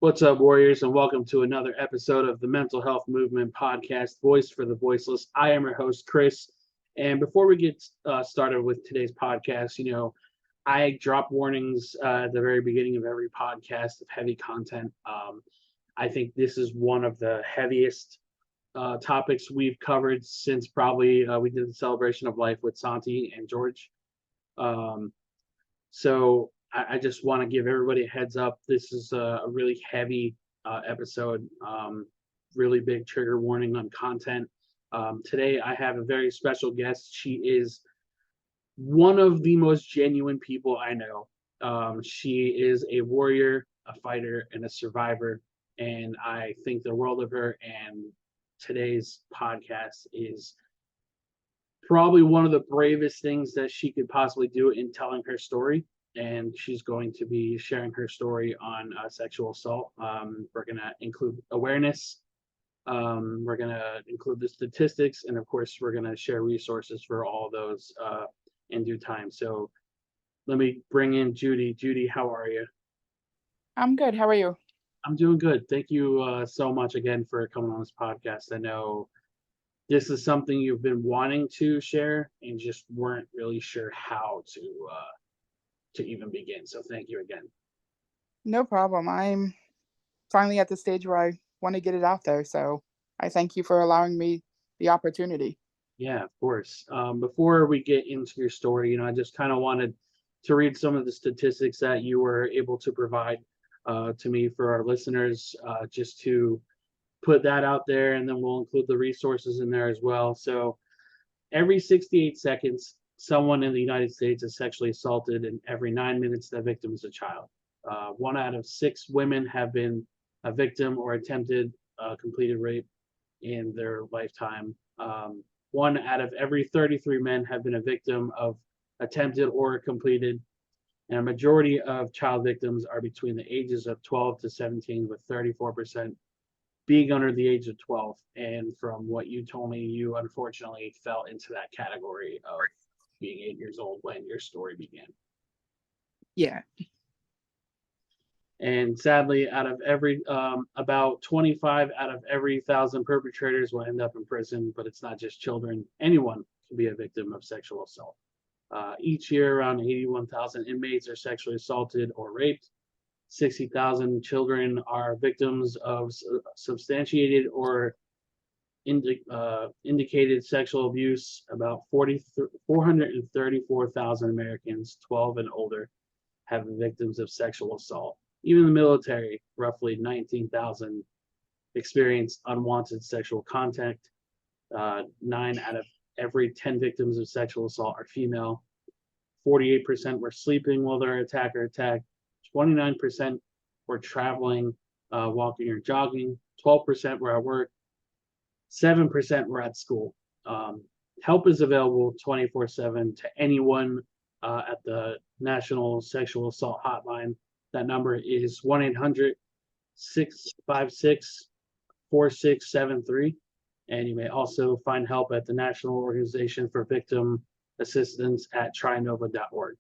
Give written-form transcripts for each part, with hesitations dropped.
What's up, Warriors, and welcome to another episode of the Mental Health Movement podcast, Voice for the Voiceless. I am your host, Chris. And before we get started with today's podcast, I drop warnings at the very beginning of every podcast of heavy content. I think this is one of the heaviest topics we've covered since probably we did the celebration of life with Santi and George. Um, so I just want to give everybody a heads up. This is a really heavy episode, really big trigger warning on content. Today, I have a very special guest. She is one of the most genuine people I know. She is a warrior, a fighter, and a survivor. And I think the world of her. And today's podcast is probably one of the bravest things that she could possibly do in telling her story. And she's going to be sharing her story on sexual assault. We're going to include awareness. We're going to include the statistics. And of course, we're going to share resources for all those in due time. So let me bring in Judy. Judy, how are you? I'm good. How are you? I'm doing good. Thank you so much again for coming on this podcast. I know this is something you've been wanting to share and just weren't really sure how to even begin. So thank you again. No problem. I'm finally at the stage where I want to get it out there. So I thank you for allowing me the opportunity. Yeah, of course. Before we get into your story, I just kind of wanted to read some of the statistics that you were able to provide to me for our listeners, just to put that out there, and then we'll include the resources in there as well. So every 68 seconds, someone in the United States is sexually assaulted, and every 9 minutes, the victim is a child. 1 out of 6 women have been a victim or attempted completed rape in their lifetime. 1 out of every 33 men have been a victim of attempted or completed, and a majority of child victims are between the ages of 12 to 17, with 34% being under the age of 12. And from what you told me, you unfortunately fell into that category of being 8 years old when your story began. Yeah. And sadly, out of every about 25 out of every 1,000 perpetrators will end up in prison. But it's not just children; anyone can be a victim of sexual assault. Each year, around 81,000 inmates are sexually assaulted or raped. 60,000 children are victims of substantiated or indicated sexual abuse. About 434,000 Americans 12 and older have been victims of sexual assault. Even the military, roughly 19,000, experienced unwanted sexual contact. 9 out of every 10 victims of sexual assault are female. 48% were sleeping while their attacker attacked. 29% were traveling, walking or jogging. 12% were at work. 7% were at school. Help is available 24/7 to anyone at the National Sexual Assault Hotline. That number is 1-800-656-4673. And you may also find help at the National Organization for Victim Assistance at trinova.org.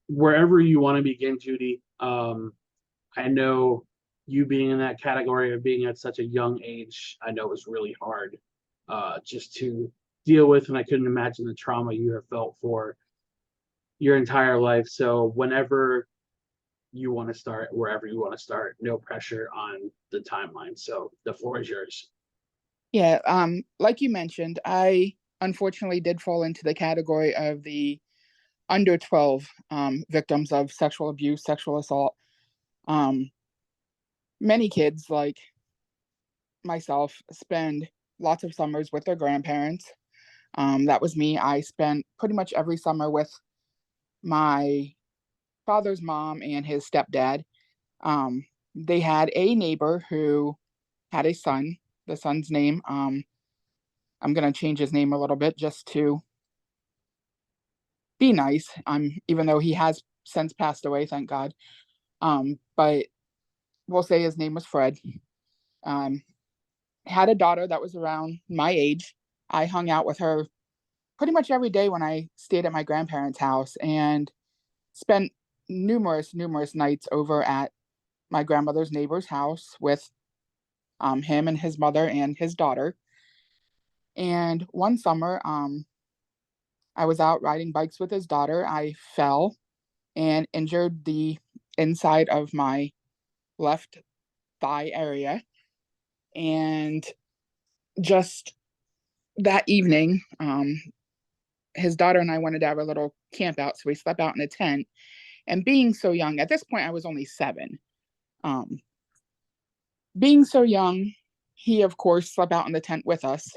Wherever you want to begin, Judy, I know you being in that category of being at such a young age, I know it was really hard just to deal with. And I couldn't imagine the trauma you have felt for your entire life. So whenever you want to start, wherever you want to start, no pressure on the timeline. So the floor is yours. Yeah. Like you mentioned, I unfortunately did fall into the category of the under 12 victims of sexual abuse, sexual assault. Many kids like myself spend lots of summers with their grandparents. That was me. I spent pretty much every summer with my father's mom and his stepdad. They had a neighbor who had a son. The son's name, I'm going to change his name a little bit just to be nice, even though he has since passed away, thank God. But we'll say his name was Fred. Um, had a daughter that was around my age. I hung out with her pretty much every day when I stayed at my grandparents' house and spent numerous nights over at my grandmother's neighbor's house with him and his mother and his daughter. And one summer, I was out riding bikes with his daughter. I fell and injured the inside of my left thigh area. And just that evening, his daughter and I wanted to have a little camp out. So we slept out in a tent. And being so young, at this point, I was only 7. Um, being so young, he, of course, slept out in the tent with us.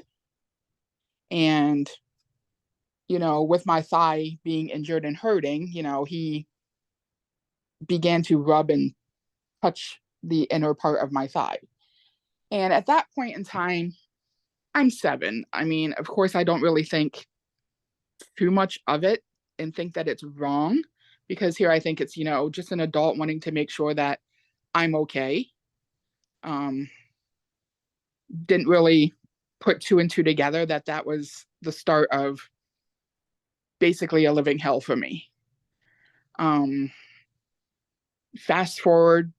And, with my thigh being injured and hurting, he began to rub and touch the inner part of my thigh. And at that point in time, I'm 7. I mean, of course, I don't really think too much of it and think that it's wrong, because here I think it's, just an adult wanting to make sure that I'm okay. Didn't really put 2 and 2 together that was the start of basically a living hell for me. Fast forward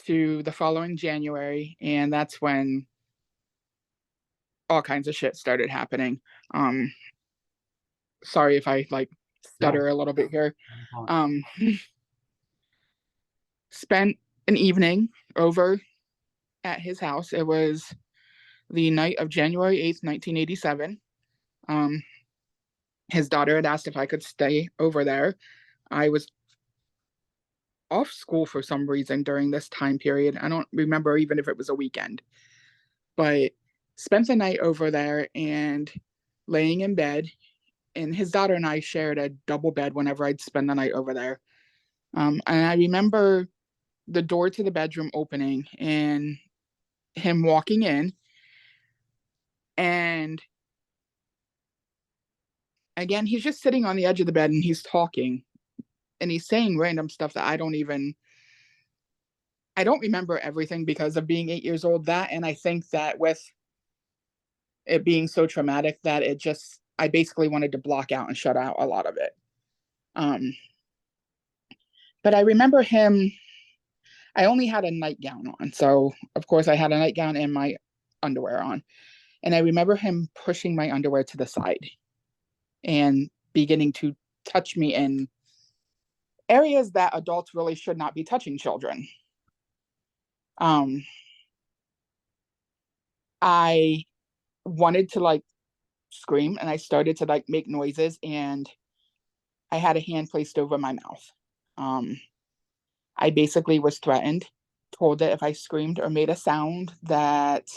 to the following January, and that's when all kinds of shit started happening. Sorry if I stutter a little bit here. Spent an evening over at his house. It was the night of January 8th, 1987. His daughter had asked if I could stay over there. I was off school for some reason during this time period. I don't remember even if it was a weekend, but spent the night over there and laying in bed. And his daughter and I shared a double bed whenever I'd spend the night over there. And I remember the door to the bedroom opening and him walking in. And again, he's just sitting on the edge of the bed and he's talking and he's saying random stuff that I don't remember everything because of being 8 years old. And I think that with it being so traumatic that I basically wanted to block out and shut out a lot of it. But I remember I only had a nightgown on. So of course I had a nightgown and my underwear on. And I remember him pushing my underwear to the side and beginning to touch me in areas that adults really should not be touching children. I wanted to scream and I started to make noises, and I had a hand placed over my mouth. I basically was threatened, told that if I screamed or made a sound that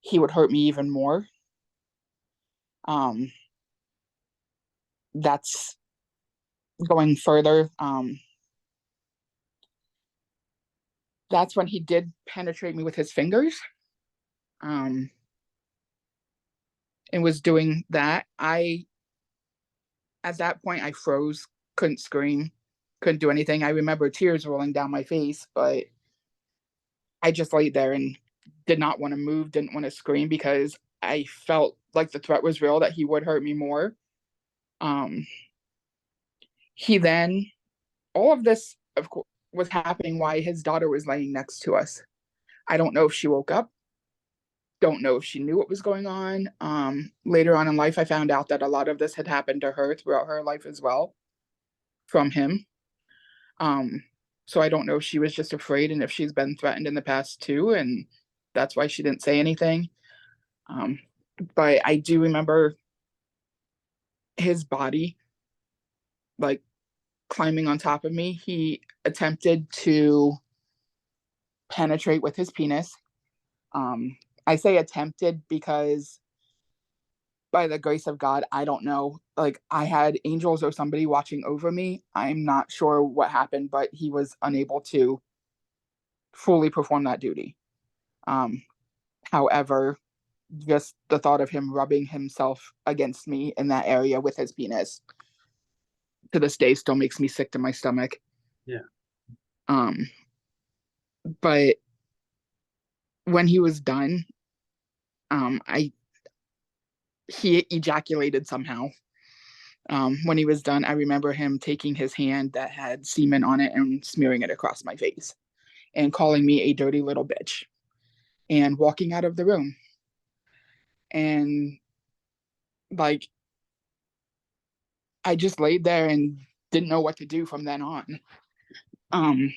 he would hurt me even more. That's going further. That's when he did penetrate me with his fingers. And was doing that. At that point, I froze, couldn't scream, couldn't do anything. I remember tears rolling down my face, but I just laid there and did not want to move, didn't want to scream because I felt like the threat was real, that he would hurt me more. He then, all of this, of course, was happening while his daughter was laying next to us. I don't know if she woke up. Don't know if she knew what was going on. Later on in life, I found out that a lot of this had happened to her throughout her life as well from him. So I don't know if she was just afraid and if she's been threatened in the past too, and that's why she didn't say anything. But I do remember his body climbing on top of me. He attempted to penetrate with his penis. I say attempted because by the grace of God, I don't know. I had angels or somebody watching over me. I'm not sure what happened, but he was unable to fully perform that duty. However, just the thought of him rubbing himself against me in that area with his penis to this day still makes me sick to my stomach. Yeah. But when he was done, he ejaculated somehow. When he was done, I remember him taking his hand that had semen on it and smearing it across my face and calling me a dirty little bitch and walking out of the room. And like, I just laid there and didn't know what to do from then on. Um,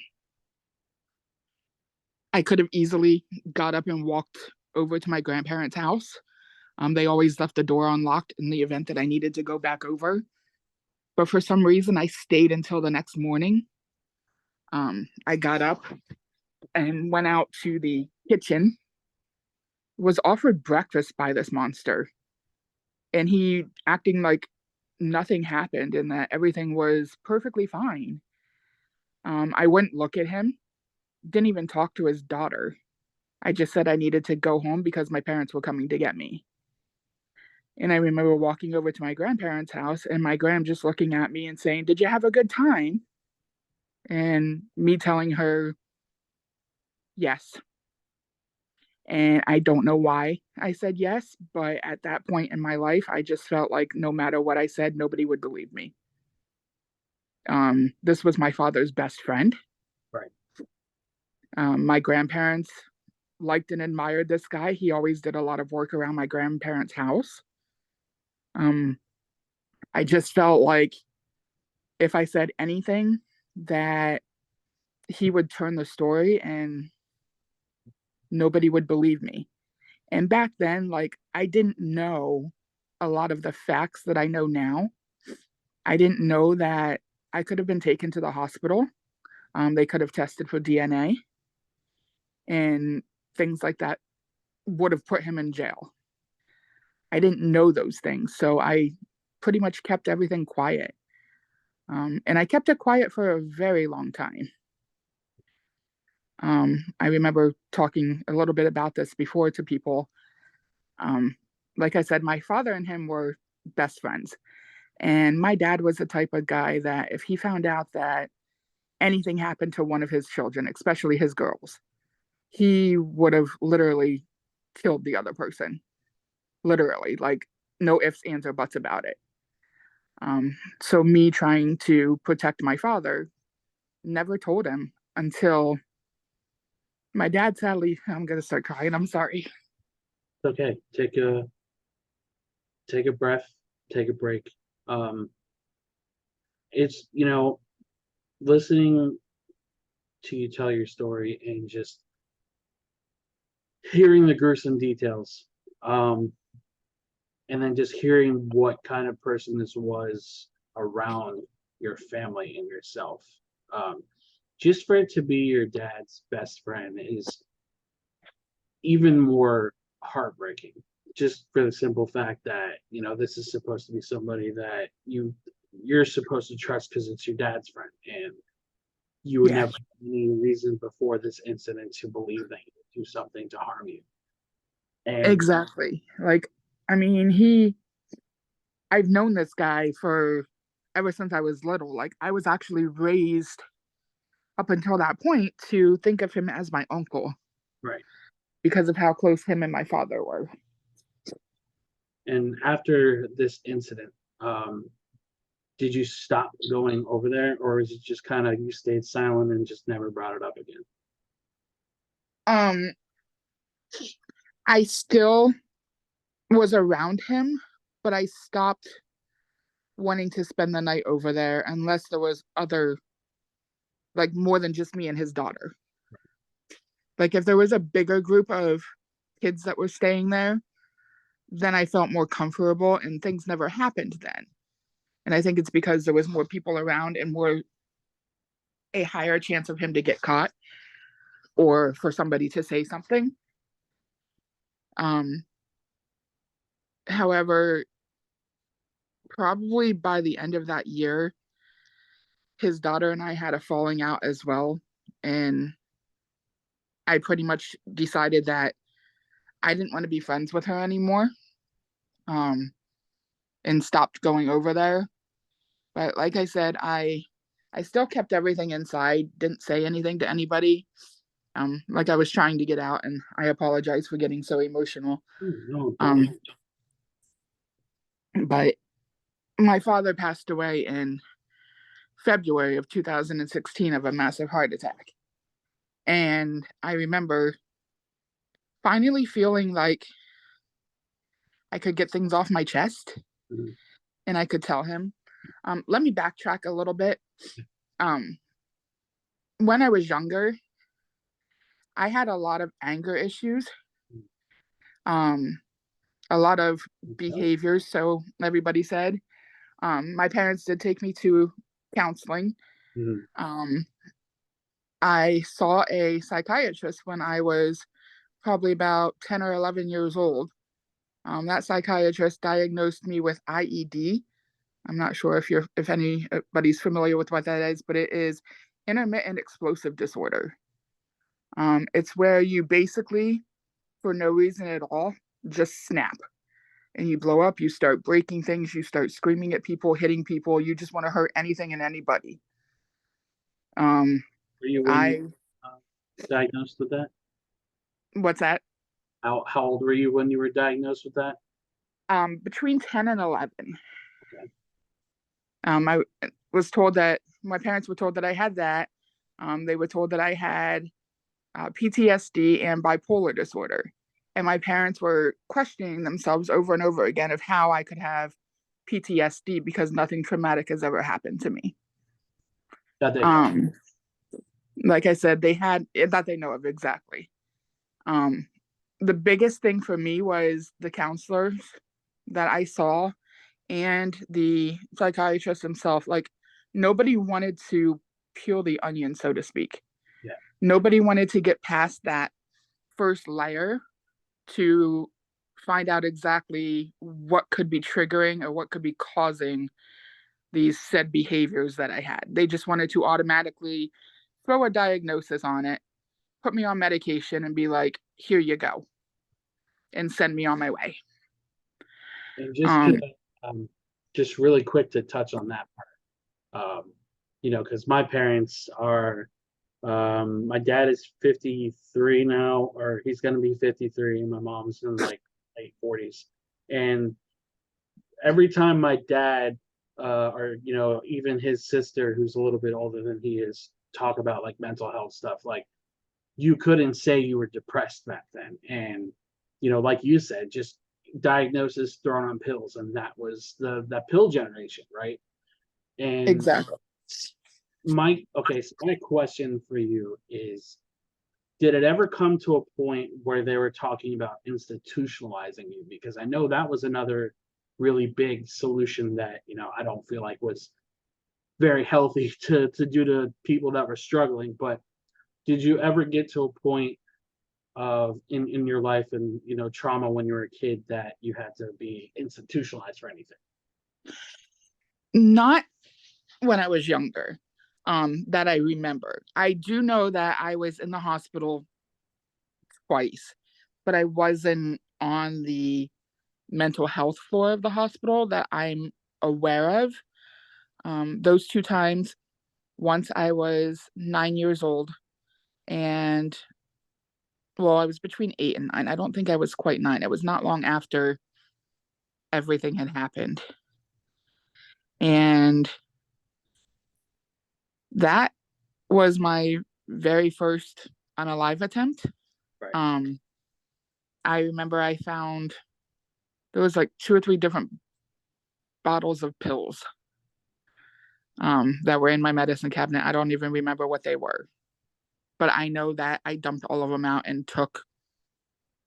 I could have easily got up and walked over to my grandparents' house. They always left the door unlocked in the event that I needed to go back over. But for some reason, I stayed until the next morning. I got up and went out to the kitchen, was offered breakfast by this monster. And he acting like nothing happened and that everything was perfectly fine. I wouldn't look at him, didn't even talk to his daughter. I just said I needed to go home because my parents were coming to get me. And I remember walking over to my grandparents' house and my gram just looking at me and saying, "Did you have a good time?" And me telling her, yes. And I don't know why I said yes, but at that point in my life, I just felt like no matter what I said, nobody would believe me. This was my father's best friend. Right. My grandparents liked and admired this guy. He always did a lot of work around my grandparents' house. Um, I just felt like if I said anything, that he would turn the story and nobody would believe me. And back then, like, I didn't know a lot of the facts that I know now. I didn't know that I could have been taken to the hospital. They could have tested for DNA and things like that would have put him in jail. I didn't know those things. So I pretty much kept everything quiet. And I kept it quiet for a very long time. I remember talking a little bit about this before to people. Um, like I said, my father and him were best friends. And my dad was the type of guy that if he found out that anything happened to one of his children, especially his girls, he would have literally killed the other person. Literally, like no ifs, ands, or buts about it. So me trying to protect my father never told him until my dad sadly, I'm gonna start crying. I'm sorry. It's okay. Take a breath, take a break. Um, it's listening to you tell your story and just hearing the gruesome details. And then just hearing what kind of person this was around your family and yourself. Um, just for it to be your dad's best friend is even more heartbreaking. Just for the simple fact that this is supposed to be somebody that you're supposed to trust because it's your dad's friend, and you would Yeah, never have any reason before this incident to believe that he would do something to harm you. And exactly. Like, I mean, I've known this guy for ever since I was little. Like, I was actually raised up until that point to think of him as my uncle right. because of how close him and my father were. And after this incident, did you stop going over there, or is it just kind of you stayed silent and just never brought it up again? Um, I still was around him, but I stopped wanting to spend the night over there unless there was other, like more than just me and his daughter. Like if there was a bigger group of kids that were staying there, then I felt more comfortable and things never happened then. And I think it's because there was more people around and more a higher chance of him to get caught or for somebody to say something. Um, However, probably by the end of that year, his daughter and I had a falling out as well. And I pretty much decided that I didn't want to be friends with her anymore. Um, and stopped going over there. But like I said, I still kept everything inside, didn't say anything to anybody. Like I was trying to get out, and I apologize for getting so emotional. No, don't. Um, but my father passed away in February of 2016 of a massive heart attack. And I remember finally feeling like I could get things off my chest Mhm. and I could tell him. Let me backtrack a little bit. Um, when I was younger, I had a lot of anger issues, um, a lot of Okay. behaviors. So everybody said, my parents did take me to counseling. Mhm. Um, I saw a psychiatrist when I was probably about 10 or 11 years old. That psychiatrist diagnosed me with IED. I'm not sure if anybody's familiar with what that is, but it is intermittent explosive disorder. It's where you basically, for no reason at all, just snap and you blow up. You start breaking things. You start screaming at people, hitting people. You just want to hurt anything and anybody. Um, Were you when you I uh, diagnosed with that? what's that? How old were you when you were diagnosed with that? Between 10 and 11. Okay. I was told that my parents were told that I had that. They were told that I had PTSD and bipolar disorder. And my parents were questioning themselves over and over again of how I could have PTSD because nothing traumatic has ever happened to me. That they know. Um, like I said, they had that they know of exactly. Um, the biggest thing for me was the counselors that I saw and the psychiatrist himself. Like, nobody wanted to peel the onion, so to speak. Yeah. Nobody wanted to get past that first layer to find out exactly what could be triggering or what could be causing these said behaviors that I had. They just wanted to automatically throw a diagnosis on it, put me on medication, and be like, here you go, and send me on my way. And just to Um, just really quick to touch on that part, because my parents are, my dad is 53 now, or he's going to be 53, and my mom's in like late 40s. And every time my dad, or even his sister, who's a little bit older than he is, talk about like mental health stuff, like you couldn't say you were depressed back then. And like you said, just diagnosis thrown on pills, and that was the pill generation, right? And exactly. my question for you is, did it ever come to a point where they were talking about institutionalizing you? Because I know that was another really big solution that I don't feel like was very healthy to do to people that were struggling. But did you ever get to a point of in your life and trauma when you were a kid that you had to be institutionalized for anything? Not when I was younger, that I remember. I do know that I was in the hospital twice, but I wasn't on the mental health floor of the hospital that I'm aware of. Those two times, once I was 9 years old, and well, I was between 8 and 9. I don't think I was quite 9. It was not long after everything had happened. And that was my very first unalive attempt. Right. Um, I remember I found there was like two or three different bottles of pills that were in my medicine cabinet. I don't even remember what they were, but I know that I dumped all of them out and took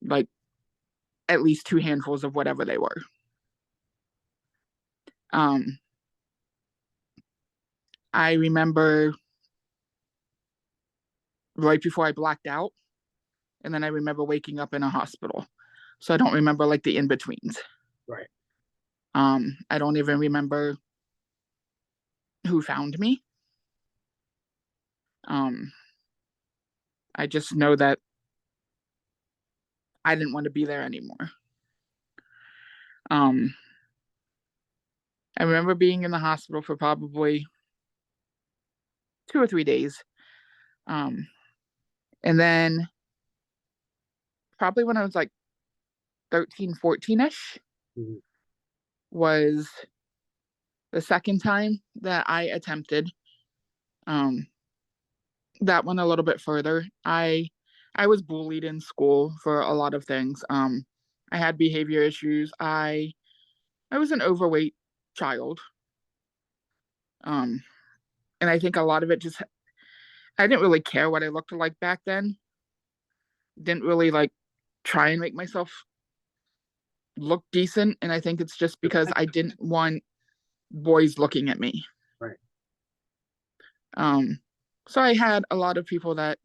like at least two handfuls of whatever they were. Um, I remember right before I blacked out, and then I remember waking up in a hospital. So I don't remember like the in betweens. Right. I don't even remember who found me. Um, I just know that I didn't want to be there anymore. Um, I remember being in the hospital for probably 2 or 3 days. Um, and then probably when I was like 13, 14 ish Mhm. was The second time that I attempted, um, that went a little bit further. I was bullied in school for a lot of things. I had behavior issues. I was an overweight child. Um, and I think a lot of it just I didn't really care what I looked like back then. Didn't really like try and make myself look decent. And I think it's just because I didn't want boys looking at me. Right. Um, so I had a lot of people that,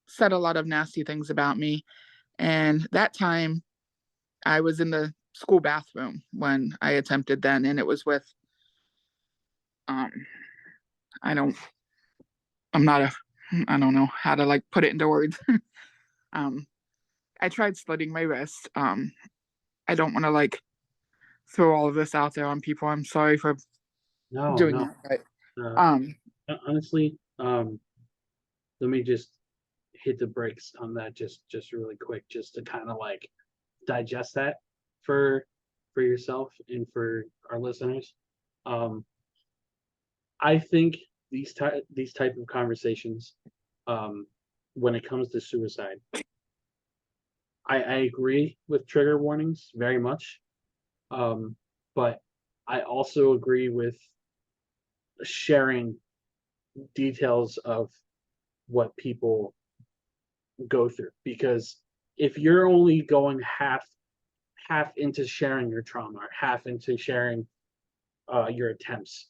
said a lot of nasty things about me. And that time I was in the school bathroom when I attempted then, and it was with um I don't I'm not a I don't know how to like put it into words. um I tried slitting my wrist. I don't want to like throw all of this out there on people. I'm sorry for No, doing no. that, but Uh, honestly, let me just hit the brakes on that just really quick, just to kind of like digest that for yourself and for our listeners. Um, I think these type of conversations, when it comes to suicide, I agree with trigger warnings very much. But I also agree with sharing details of what people go through, because if you're only going half into sharing your trauma or half into sharing your attempts,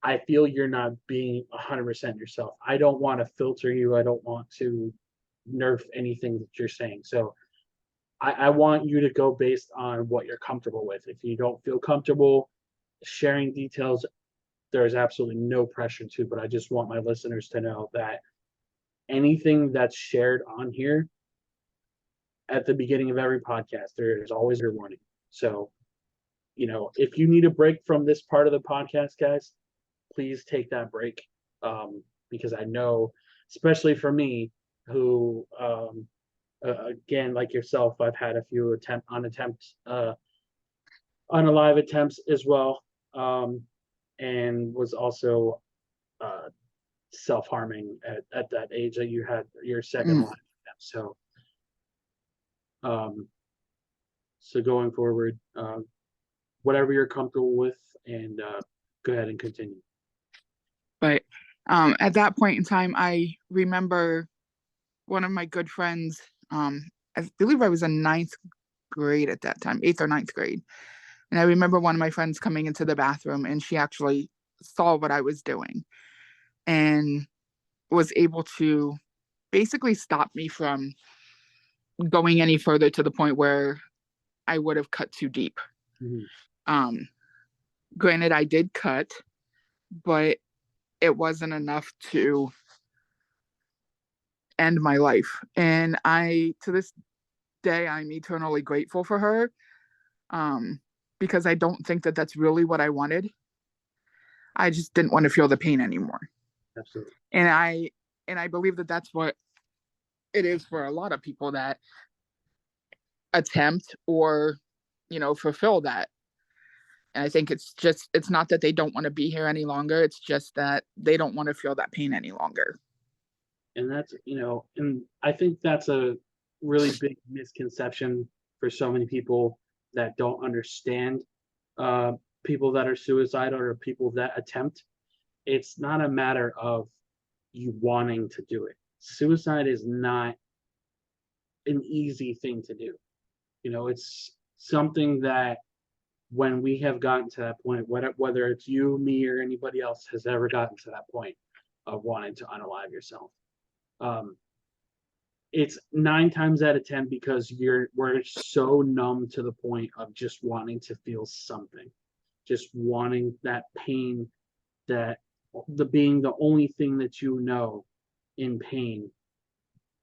I feel you're not being 100% yourself. I don't want to filter you. I don't want to nerf anything that you're saying. So I want you to go based on what you're comfortable with. If you don't feel comfortable sharing details, there's absolutely no pressure to, but I just want my listeners to know that anything that's shared on here, at the beginning of every podcast, there is always a warning. So, if you need a break from this part of the podcast, guys, please take that break. Because I know, especially for me, who, again, like yourself, I've had a few unalive attempts as well, and was also uh, self-harming at that age that you had your second mm, life. So, um, so going forward, whatever you're comfortable with, and go ahead and continue. but at that point in time, I remember one of my good friends. I believe I was in ninth grade at that time, eighth or ninth grade. And I remember one of my friends coming into the bathroom, and she actually saw what I was doing and was able to basically stop me from going any further to the point where I would have cut too deep. Mm-hmm. Um, Granted, I did cut, but it wasn't enough to end my life. And to this day, I'm eternally grateful for her, um, because I don't think that that's really what I wanted. I just didn't want to feel the pain anymore. Absolutely. And I believe that that's what it is for a lot of people that attempt or fulfill that. And I think it's not that they don't want to be here any longer, it's just that they don't want to feel that pain any longer. And that's, and I think that's a really big misconception for so many people that don't understand uh, people that are suicidal or people that attempt. It's not a matter of you wanting to do it. Suicide is not an easy thing to do. It's something that when we have gotten to that point, whether it's you, me, or anybody else has ever gotten to that point of wanting to unalive yourself, um, it's 9 times out of 10 because we're so numb to the point of just wanting to feel something, just wanting that pain, that the being the only thing that in pain,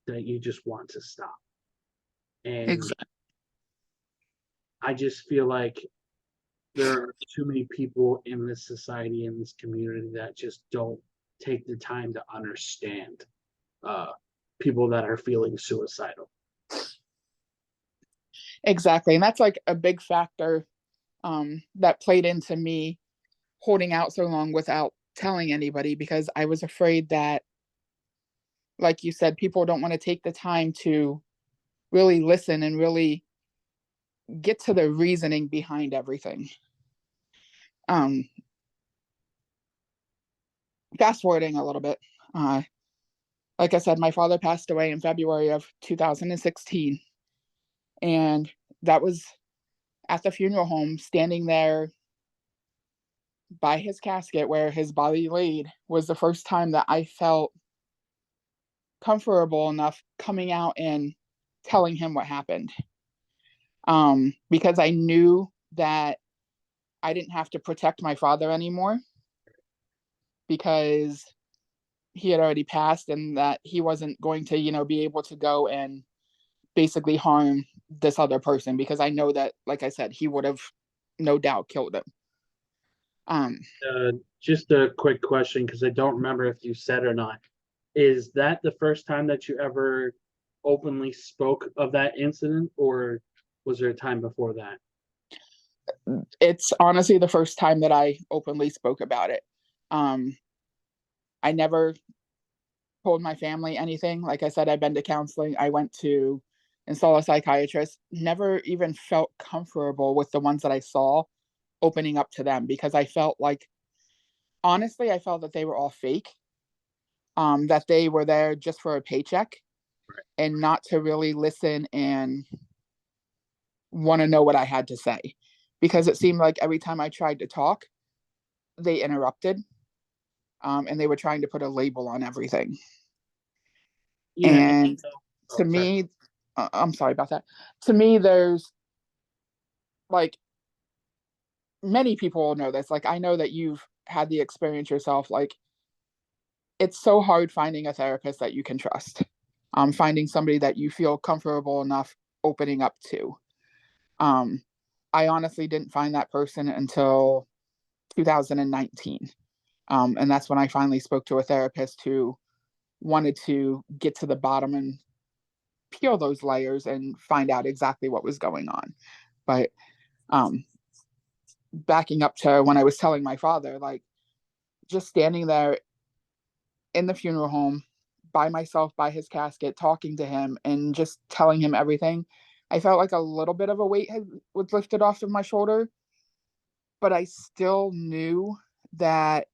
that you just want to stop. And Exactly. I just feel like there are too many people in this society, in this community, that just don't take the time to understand uh, people that are feeling suicidal. Exactly. And that's like a big factor that played into me holding out so long without telling anybody, because I was afraid that, like you said, people don't want to take the time to really listen and really get to the reasoning behind everything. Um, Fast forwarding a little bit, uh, like I said, my father passed away in February of 2016, and that was at the funeral home, standing there by his casket where his body laid, was the first time that I felt comfortable enough coming out and telling him what happened. Because I knew that I didn't have to protect my father anymore, because he had already passed, and that he wasn't going to, be able to go and basically harm this other person, because I know that, like I said, he would have no doubt killed him. Um, Just a quick question, because I don't remember if you said or not. Is that the first time that you ever openly spoke of that incident, or was there a time before that? it's honestly the first time that I openly spoke about it. Um, I never told my family anything. Like I said, I've been to counseling. I went to and saw a psychiatrist. Never even felt comfortable with the ones that I saw opening up to them, because I felt like, honestly, I felt that they were all fake. That they were there just for a paycheck and not to really listen and want to know what I had to say. Because it seemed like every time I tried to talk, they interrupted, and they were trying to put a label on everything. Yeah. And to Oh, sorry. me, I'm sorry about that. To me, there's like, many people will know this. Like, I know that you've had the experience yourself. Like, it's so hard finding a therapist that you can trust, finding somebody that you feel comfortable enough opening up to. Um, I honestly didn't find that person until 2019. And that's when I finally spoke to a therapist who wanted to get to the bottom and peel those layers and find out exactly what was going on. But um, backing up to when I was telling my father, like, just standing there in the funeral home by myself, by his casket, talking to him and just telling him everything, I felt like a little bit of a weight was lifted off of my shoulder. But I still knew that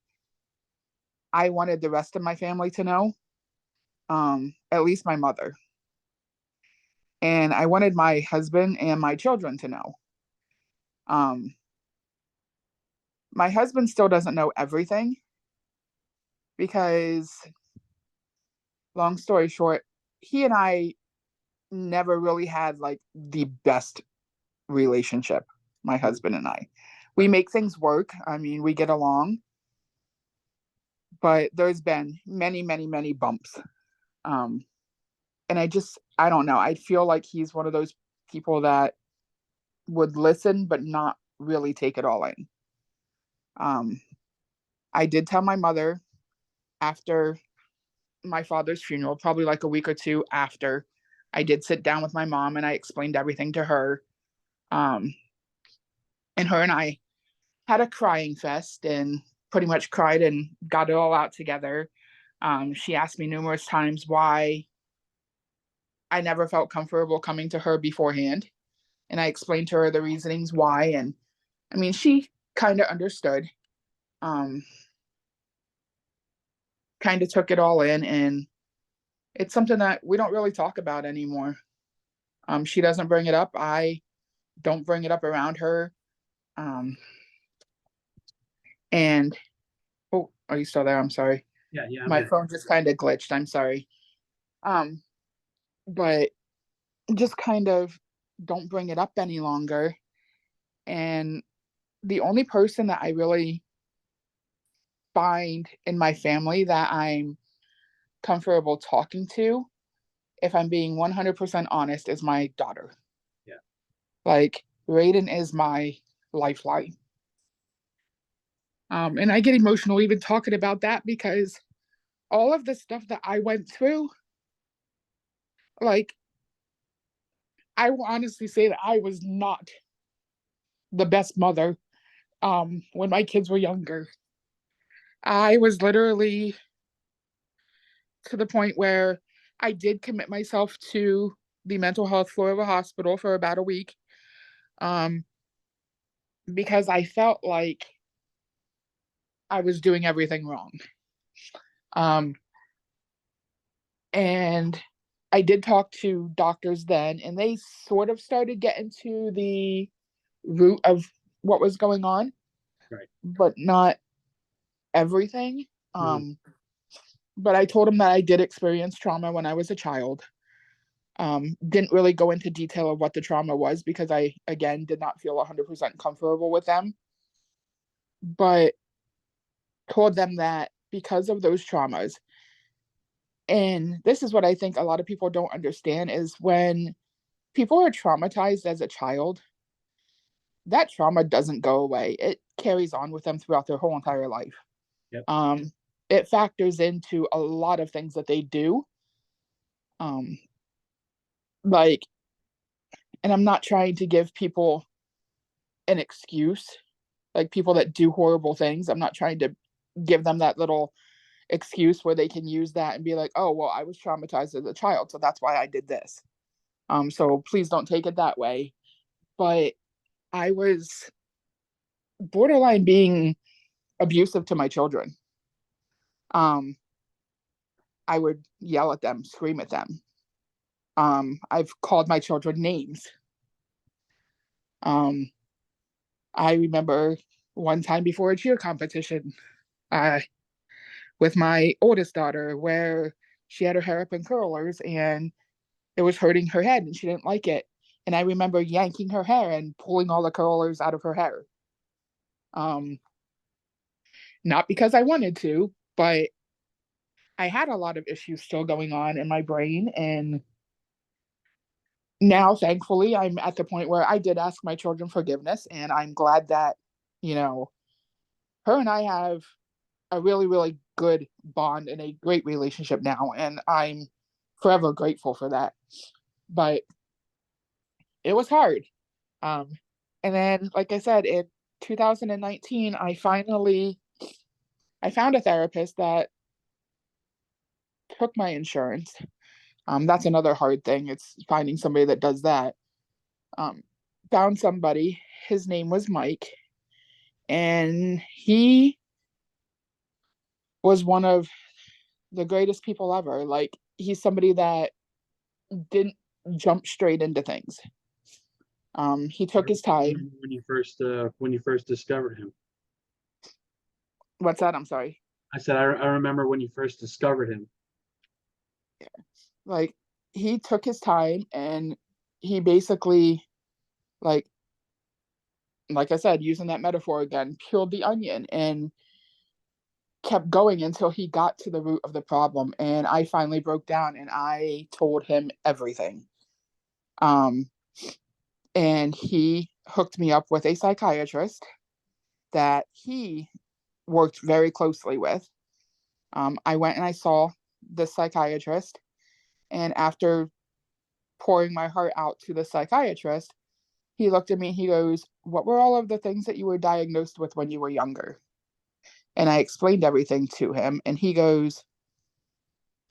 I wanted the rest of my family to know, at least my mother. And I wanted my husband and my children to know. Um, my husband still doesn't know everything, because, long story short, he and I never really had like the best relationship, my husband and I. We make things work. I mean, we get along, but there's been many, many, many bumps. Um, and I don't know. I feel like he's one of those people that would listen, but not really take it all in. Um, I did tell my mother after my father's funeral, probably like a week or two after. I did sit down with my mom and I explained everything to her. Um, and her and I had a crying fest and pretty much cried and got it all out together. She asked me numerous times why I never felt comfortable coming to her beforehand. And I explained to her the reasonings why. And I mean, she kind of understood, um, kind of took it all in. And it's something that we don't really talk about anymore. She doesn't bring it up. I don't bring it up around her. Um, and oh, are you still there? I'm sorry. Yeah, yeah, I'm My here. phone just kind of glitched. I'm sorry. Um, but just kind of don't bring it up any longer. And the only person that I really find in my family that I'm comfortable talking to, if I'm being 100% honest, is my daughter. Yeah. Like, Raiden is my lifeline. And I get emotional even talking about that, because all of the stuff that I went through, like, I will honestly say that I was not the best mother when my kids were younger. I was literally to the point where I did commit myself to the mental health floor of a hospital for about a week, um, because I felt like I was doing everything wrong. Um, and I did talk to doctors then, and they sort of started getting to the root of what was going on, Right. but not everything. Mhm. Um, but I told them that I did experience trauma when I was a child. Didn't really go into detail of what the trauma was because I, again, did not feel 100% comfortable with them. But told them that because of those traumas, and this is what I think a lot of people don't understand, is when people are traumatized as a child, that trauma doesn't go away. It carries on with them throughout their whole entire life. Yep. Um, it factors into a lot of things that they do. Um, like, and I'm not trying to give people an excuse, like people that do horrible things. I'm not trying to give them that little excuse where they can use that and be like, oh, well, I was traumatized as a child, so that's why I did this. So please don't take it that way. But I was borderline being abusive to my children. Um, I would yell at them, scream at them. I've called my children names. Um, I remember one time before a cheer competition, uh, with my oldest daughter, where she had her hair up in curlers and it was hurting her head and she didn't like it. And I remember yanking her hair and pulling all the curlers out of her hair. Um, not because I wanted to, but I had a lot of issues still going on in my brain. And now, thankfully, I'm at the point where I did ask my children forgiveness. And I'm glad that, you know, her and I have a really, really good bond and a great relationship now. And I'm forever grateful for that. But it was hard. Um, and then, like I said, in 2019, I found a therapist that took my insurance. That's another hard thing. It's finding somebody that does that. Um, Found somebody. His name was Mike, and he was one of the greatest people ever. Like, he's somebody that didn't jump straight into things. He I took his time. remember when you first discovered him. What's that? I'm sorry. I said I remember when you first discovered him. Like, he took his time and he basically, like like I said, using that metaphor again, peeled the onion and kept going until he got to the root of the problem. And I finally broke down and I told him everything. Um, and he hooked me up with a psychiatrist that he worked very closely with. I went and I saw the psychiatrist, and after pouring my heart out to the psychiatrist, he looked at me. He goes, "What were all of the things that you were diagnosed with when you were younger?" And I explained everything to him, and he goes,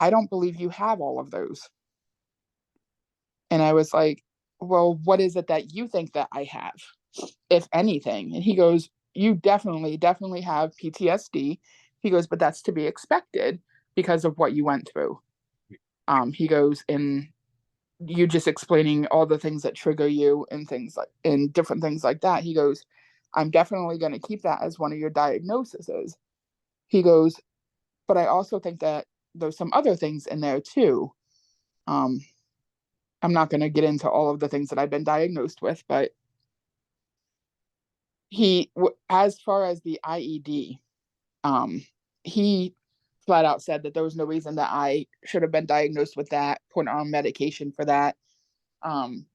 "I don't believe you have all of those." And I was like, "Well, what is it that you think that I have, if anything?" And he goes, "You definitely have PTSD." He goes, "But that's to be expected because of what you went through." He goes, "And you just explaining all the things that trigger you and things like and different things like that." He goes, "I'm definitely going to keep that as one of your diagnoses." He goes, "But I also think that there's some other things in there too." Um, I'm not going to get into all of the things that I've been diagnosed with, but as far as the IED, um, he flat out said that there was no reason that I should have been diagnosed with that, put on medication for that. Um,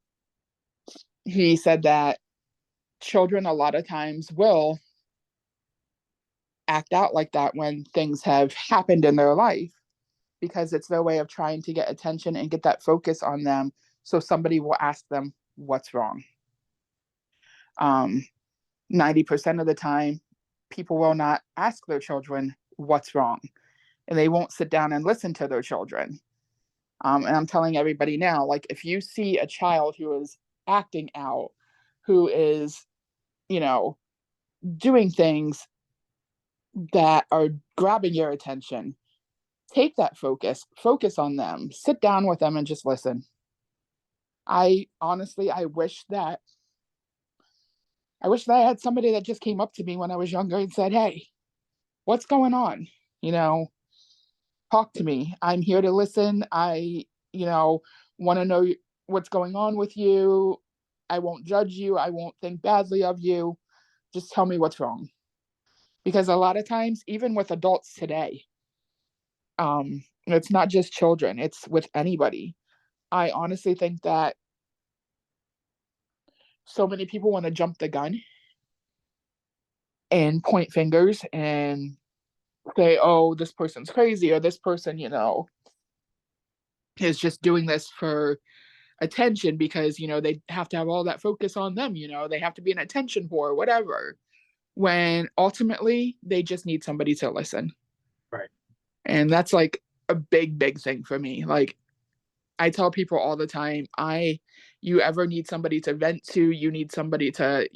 he said that children a lot of times will act out like that when things have happened in their life because it's their way of trying to get attention and get that focus on them so somebody will ask them what's wrong. Um, 90% of the time, people will not ask their children what's wrong, and they won't sit down and listen to their children. And I'm telling everybody now, like, if you see a child who is acting out, who is, you know, doing things that are grabbing your attention, take that focus on them, sit down with them and just listen. I honestly, I wish that I had somebody that just came up to me when I was younger and said, "Hey, what's going on? You know, talk to me. I'm here to listen. You know, want to know what's going on with you. I won't judge you. I won't think badly of you. Just tell me what's wrong." Because a lot of times, even with adults today, it's not just children, it's with anybody. I honestly think that so many people want to jump the gun and point fingers and say, "Oh, this person's crazy," or "This person, is just doing this for attention because, they have to have all that focus on them. They have to be an attention whore, whatever." When ultimately they just need somebody to listen. Right. And that's like a big, big thing for me. Like, I tell people all the time, you ever need somebody to vent to, you need somebody to,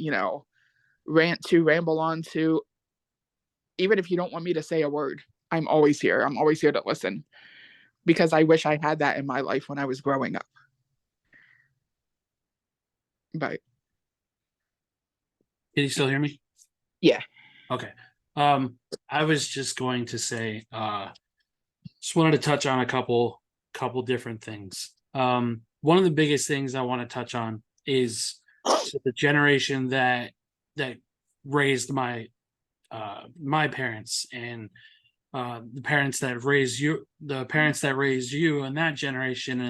rant to, ramble on to, even if you don't want me to say a word, I'm always here. I'm always here to listen because I wish I had that in my life when I was growing up. But Can you still hear me? yeah. Okay. I was just going to say, just wanted to touch on a couple different things. One of the biggest things I want to touch on is the generation that raised my parents and the parents that raised you and that generation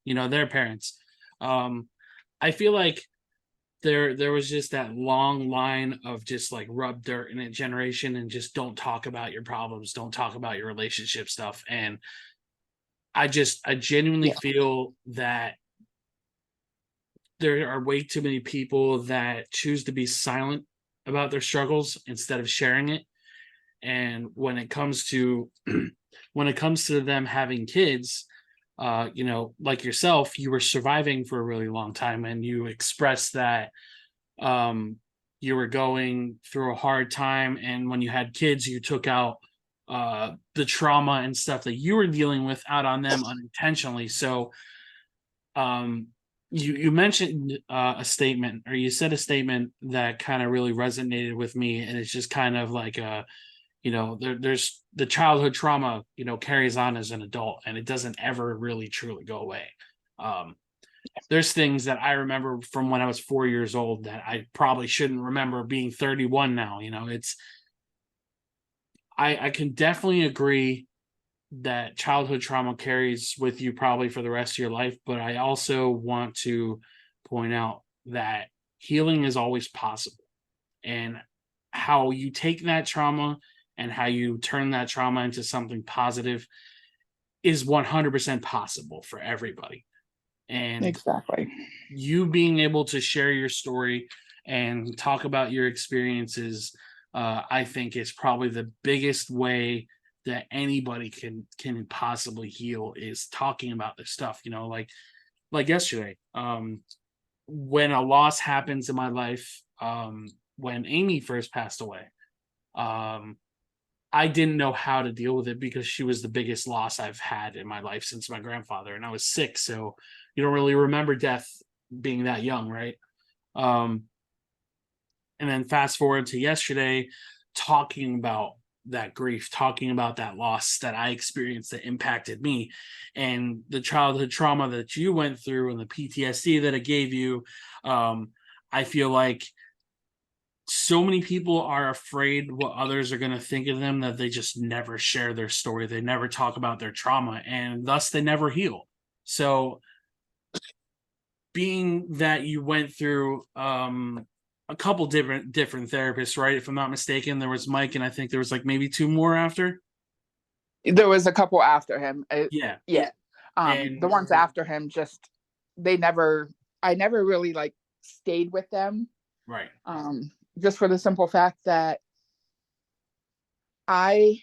and their parents. I feel like there was just that long line of just like rub dirt in a generation and just don't talk about your problems, don't talk about your relationship stuff. And I genuinely Yeah. feel that there are way too many people that choose to be silent about their struggles instead of sharing it. And when it comes to them having kids, like yourself, you were surviving for a really long time and you expressed that you were going through a hard time, and when you had kids you took out the trauma and stuff that you were dealing with out on them unintentionally. So um you mentioned a statement, or you said a statement that kind of really resonated with me, and it's just kind of like there's the childhood trauma carries on as an adult, and it doesn't ever really truly go away. There's things that I remember from when I was 4 years old that I probably shouldn't remember being 31 now. I can definitely agree that childhood trauma carries with you probably for the rest of your life, but I also want to point out that healing is always possible. And how you take that trauma and how you turn that trauma into something positive is 100% possible for everybody. And Exactly. you being able to share your story and talk about your experiences, I think is probably the biggest way that anybody can possibly heal, is talking about this stuff. Like yesterday, when a loss happens in my life, when Amy first passed away, I didn't know how to deal with it because she was the biggest loss I've had in my life since my grandfather, and I was 6, so you don't really remember death being that young, right? Um, and then fast forward to yesterday, talking about that grief, talking about that loss that I experienced that impacted me, and the childhood trauma that you went through and the PTSD that it gave you. I feel like so many people are afraid what others are going to think of them that they just never share their story. They never talk about their trauma, and thus they never heal. So being that you went through a couple different therapists, right? If I'm not mistaken, there was Mike, and I think there was like maybe 2 more after. There was a couple after him. Yeah. Yeah. The And ones after him, I never really like stayed with them. right. just for the simple fact that I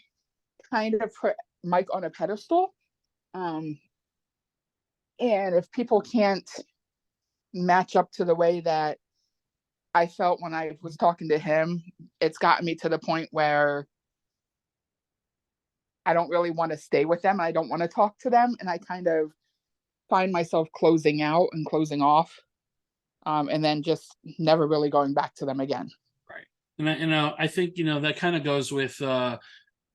kind of put Mike on a pedestal. Um, and if people can't match up to the way that I felt when I was talking to him, it's gotten me to the point where I don't really want to stay with them. I don't want to talk to them. And I kind of find myself closing out and closing off, and then just never really going back to them again. Right. And I think, that kind of goes with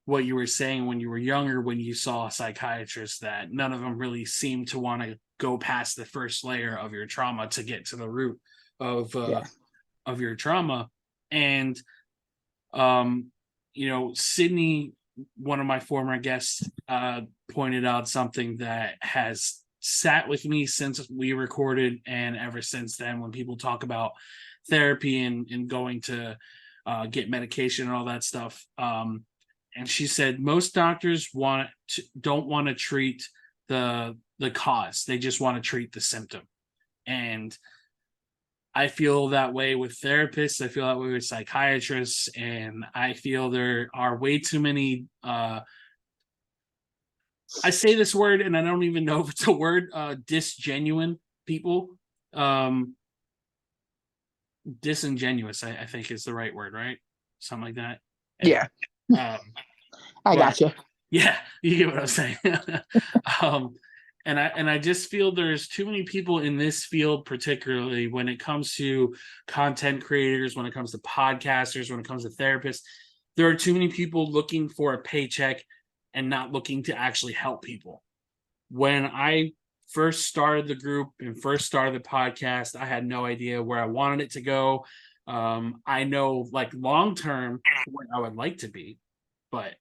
what you were saying when you were younger, when you saw a psychiatrist, that none of them really seemed to want to go past the first layer of your trauma to get to the root of Yeah. your trauma. And Sydney, one of my former guests, pointed out something that has sat with me since we recorded, and ever since then, when people talk about therapy and going to get medication and all that stuff. And she said most doctors don't want to treat the cause; they just want to treat the symptom. And I feel that way with therapists. I feel that way with psychiatrists, and I feel there are way too many. I say this word, and I don't even know if it's a word. Disgenuine people, disingenuous. I think is the right word, right? Something like that. Yeah. Um, I but got you. yeah, you get what I'm saying. um, and I just feel there's too many people in this field, particularly when it comes to content creators, when it comes to podcasters, when it comes to therapists. There are too many people looking for a paycheck and not looking to actually help people. When I first started the group and first started the podcast, I had no idea where I wanted it to go. I know, like, long term, where I would like to be, but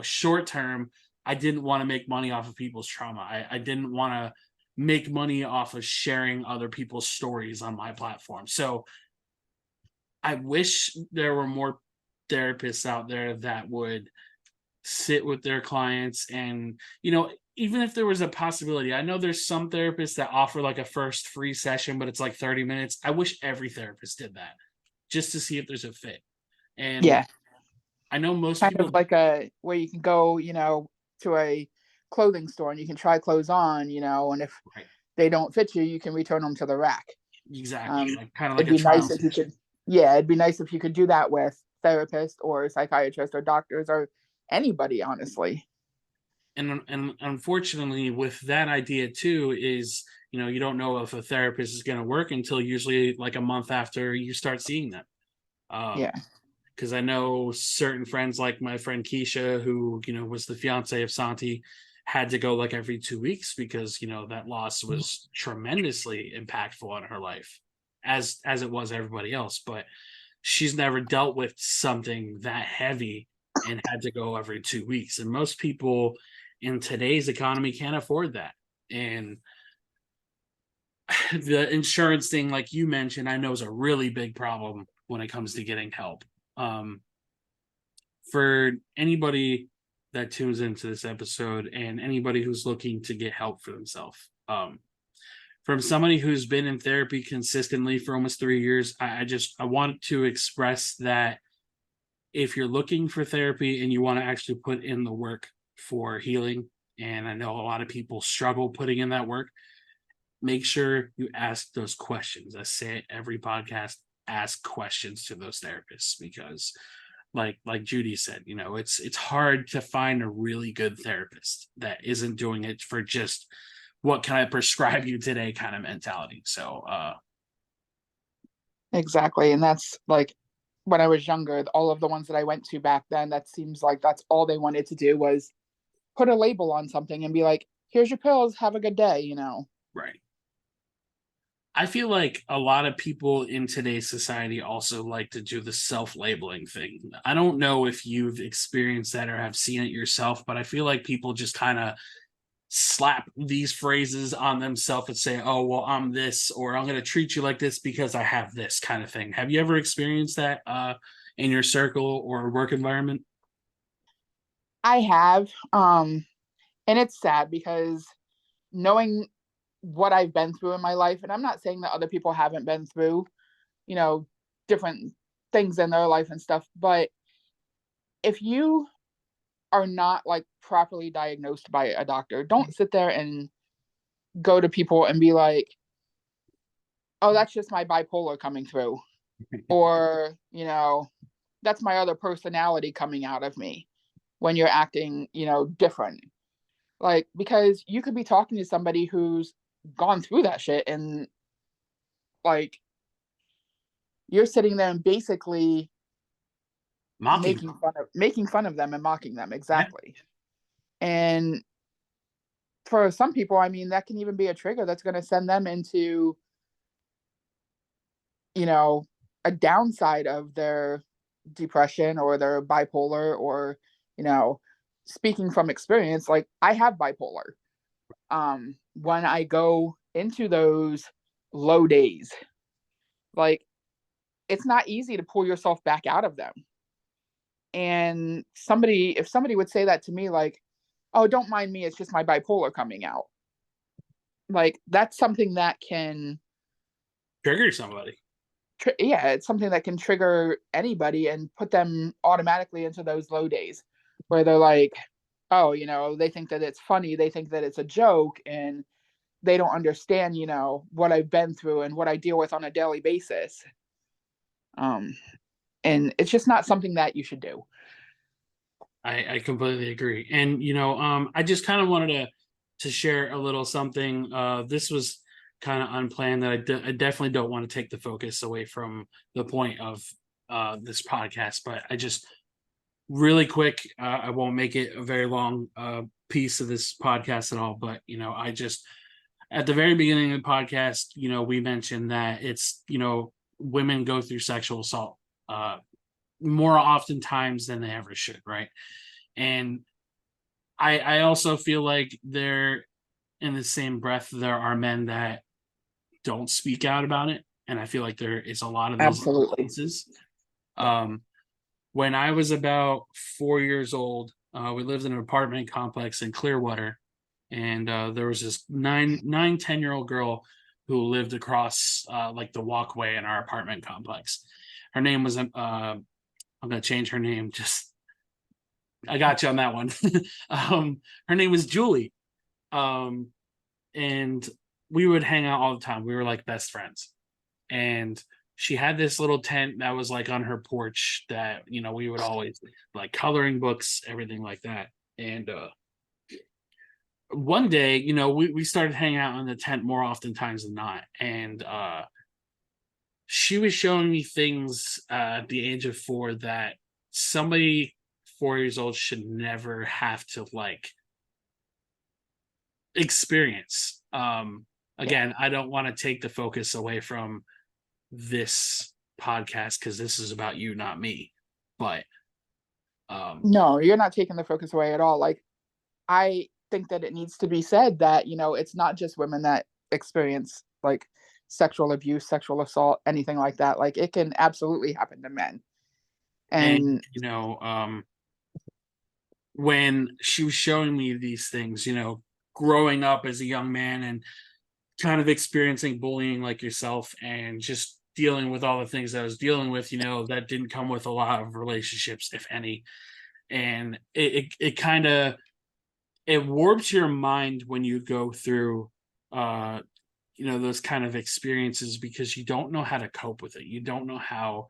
short term, I didn't want to make money off of people's trauma. I didn't want to make money off of sharing other people's stories on my platform. So I wish there were more therapists out there that would sit with their clients. And even if there was a possibility, I know there's some therapists that offer like a first free session, but it's like 30 minutes. I wish every therapist did that, just to see if there's a fit. And Yeah. I know most Kind people. of like a where you can go, to a clothing store and you can try clothes on, and if Right. they don't fit you, you can return them to the rack. Exactly, like kind of like It'd a be trial nice if you session. could, yeah, it'd be nice if you could do that with therapists or psychiatrists or doctors or anybody, honestly. And unfortunately, with that idea too, is you don't know if a therapist is going to work until usually like a month after you start seeing them. Yeah. Because I know certain friends, like my friend Keisha, who was the fiance of Santi, had to go like every 2 weeks because that loss was tremendously impactful on her life, as it was everybody else. But she's never dealt with something that heavy and had to go every 2 weeks. And most people in today's economy can't afford that. And the insurance thing, like you mentioned, I know is a really big problem when it comes to getting help. For anybody that tunes into this episode and anybody who's looking to get help for themselves, from somebody who's been in therapy consistently for almost 3 years, I want to express that if you're looking for therapy and you want to actually put in the work for healing, and I know a lot of people struggle putting in that work, make sure you ask those questions. I say it every podcast: ask questions to those therapists, because like Judy said, it's hard to find a really good therapist that isn't doing it for just what can I prescribe you today kind of mentality. So Exactly. And that's like when I was younger, all of the ones that I went to back then, that seems like that's all they wanted to do was put a label on something and be like, here's your pills, have a good day. right. I feel like a lot of people in today's society also like to do the self-labeling thing. I don't know if you've experienced that or have seen it yourself, but I feel like people just kind of slap these phrases on themselves and say, oh, well, I'm this, or I'm going to treat you like this because I have this kind of thing. Have you ever experienced that in your circle or work environment? I have. And it's sad because knowing what I've been through in my life, and I'm not saying that other people haven't been through, you know, different things in their life and stuff. But if you are not like properly diagnosed by a doctor, don't sit there and go to people and be like, oh, that's just my bipolar coming through. Or, that's my other personality coming out of me when you're acting, different. Like, because you could be talking to somebody who's gone through that shit, and like you're sitting there and basically Mocking. making fun of them and mocking them. Yeah. Exactly. And for some people, I mean, that can even be a trigger that's going to send them into, a downside of their depression or their bipolar, or, speaking from experience, like I have bipolar. When I go into those low days, like it's not easy to pull yourself back out of them. And if somebody would say that to me, like, oh, don't mind me, it's just my bipolar coming out. Like, that's something that can Trigger somebody. yeah, it's something that can trigger anybody and put them automatically into those low days where they're like, oh, they think that it's funny, they think that it's a joke, and they don't understand, what I've been through and what I deal with on a daily basis. And it's just not something that you should do. I completely agree. And I just kind of wanted to share a little something. This was kind of unplanned, that I definitely don't want to take the focus away from the point of this podcast, but I just really quick, I won't make it a very long piece of this podcast at all, but I just, at the very beginning of the podcast, we mentioned that it's, women go through sexual assault more oftentimes than they ever should, right? And I also feel like there, in the same breath, there are men that don't speak out about it, and I feel like there is a lot of those Absolutely. instances. When I was about 4 years old, we lived in an apartment complex in Clearwater, and there was this 10-year-old girl who lived across like the walkway in our apartment complex. Her name was I'm gonna change her name. Just I got you on that one. Her name was Julie, and we would hang out all the time. We were like best friends, and she had this little tent that was like on her porch that we would always like coloring books, everything like that. And one day, we started hanging out in the tent more oftentimes than not, and she was showing me things at the age of 4 that somebody 4 years old should never have to like experience. Again, I don't want to take the focus away from this podcast because this is about you, not me. But No, you're not taking the focus away at all. Like, I think that it needs to be said that, it's not just women that experience like sexual abuse, sexual assault, anything like that. Like, it can absolutely happen to men. And when she was showing me these things, growing up as a young man and kind of experiencing bullying like yourself, and just dealing with all the things that I was dealing with, that didn't come with a lot of relationships, if any. And it kind of, it warps your mind when you go through those kind of experiences, because you don't know how to cope with it. You don't know how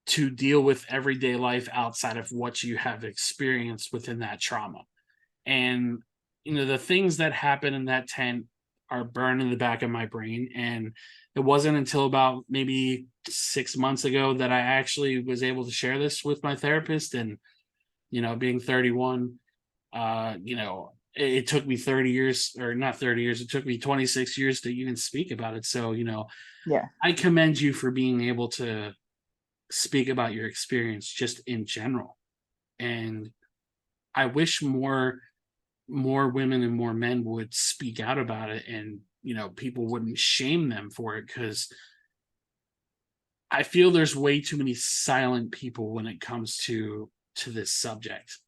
to deal with everyday life outside of what you have experienced within that trauma. And the things that happen in that tent are burned in the back of my brain. And it wasn't until about maybe 6 months ago that I actually was able to share this with my therapist. And being 31, it took me 30 years, or not 30 years, it took me 26 years to even speak about it. So yeah, I commend you for being able to speak about your experience just in general. And I wish more women and more men would speak out about it, and people wouldn't shame them for it, because I feel there's way too many silent people when it comes to this subject.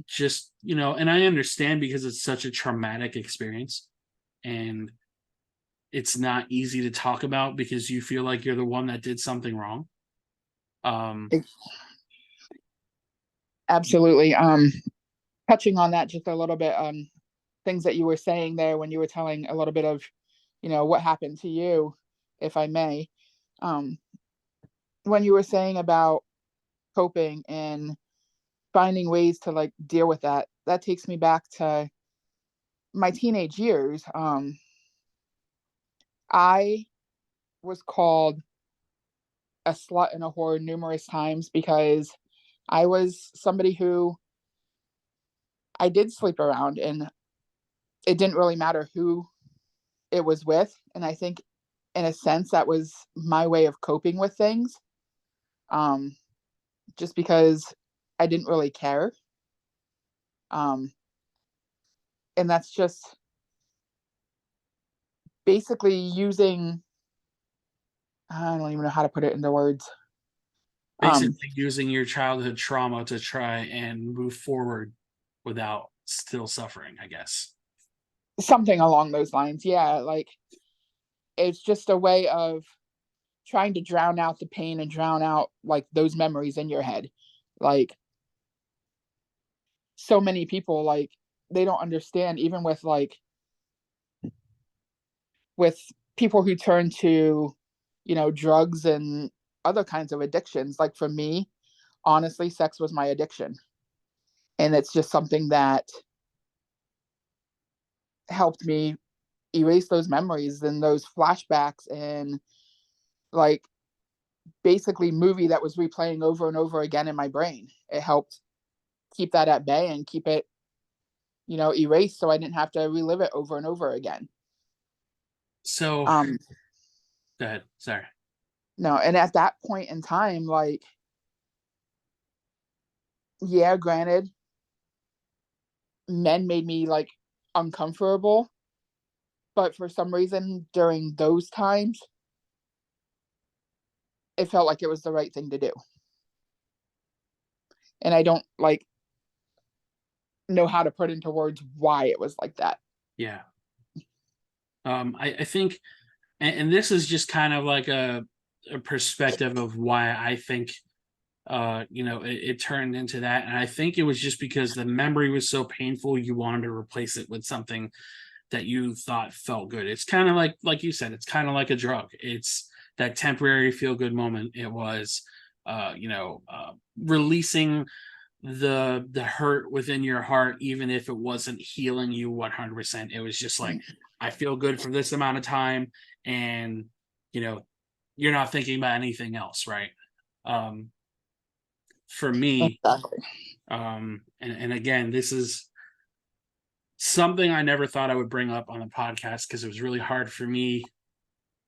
Just and I understand, because it's such a traumatic experience, and it's not easy to talk about because you feel like you're the one that did something wrong. Absolutely. Touching on that just a little bit on things that you were saying there when you were telling a little bit of, what happened to you, if I may. When you were saying about coping and finding ways to like deal with that, that takes me back to my teenage years. I was called a slut and a whore numerous times because I was somebody who I did sleep around, and it didn't really matter who it was with. And I think in a sense that was my way of coping with things. Um, just because I didn't really care. Um, and that's just basically using, I don't even know how to put it into words. Um, Basically using your childhood trauma to try and move forward without still suffering, I guess. Something along those lines. Yeah. Like it's just a way of trying to drown out the pain and drown out like those memories in your head. Like so many people, like they don't understand, even with people who turn to, drugs and other kinds of addictions. Like for me, honestly, sex was my addiction. And it's just something that helped me erase those memories and those flashbacks and like basically movie that was replaying over and over again in my brain. It helped keep that at bay and keep it, erased so I didn't have to relive it over and over again. So, Um, go ahead. Sorry. no, and at that point in time, like, yeah, granted, men made me like uncomfortable, but for some reason during those times, it felt like it was the right thing to do. And I don't like know how to put into words why it was like that. Yeah. I think, and this is just kind of like a perspective of why I think, it turned into that. And I think it was just because the memory was so painful, you wanted to replace it with something that you thought felt good. It's kind of like you said, it's kind of like a drug. It's that temporary feel good moment. It was, releasing the hurt within your heart, even if it wasn't healing you 100%. It was just like, I feel good for this amount of time, and you know you're not thinking about anything else, right? For me, Exactly. and again, this is something I never thought I would bring up on the podcast because it was really hard for me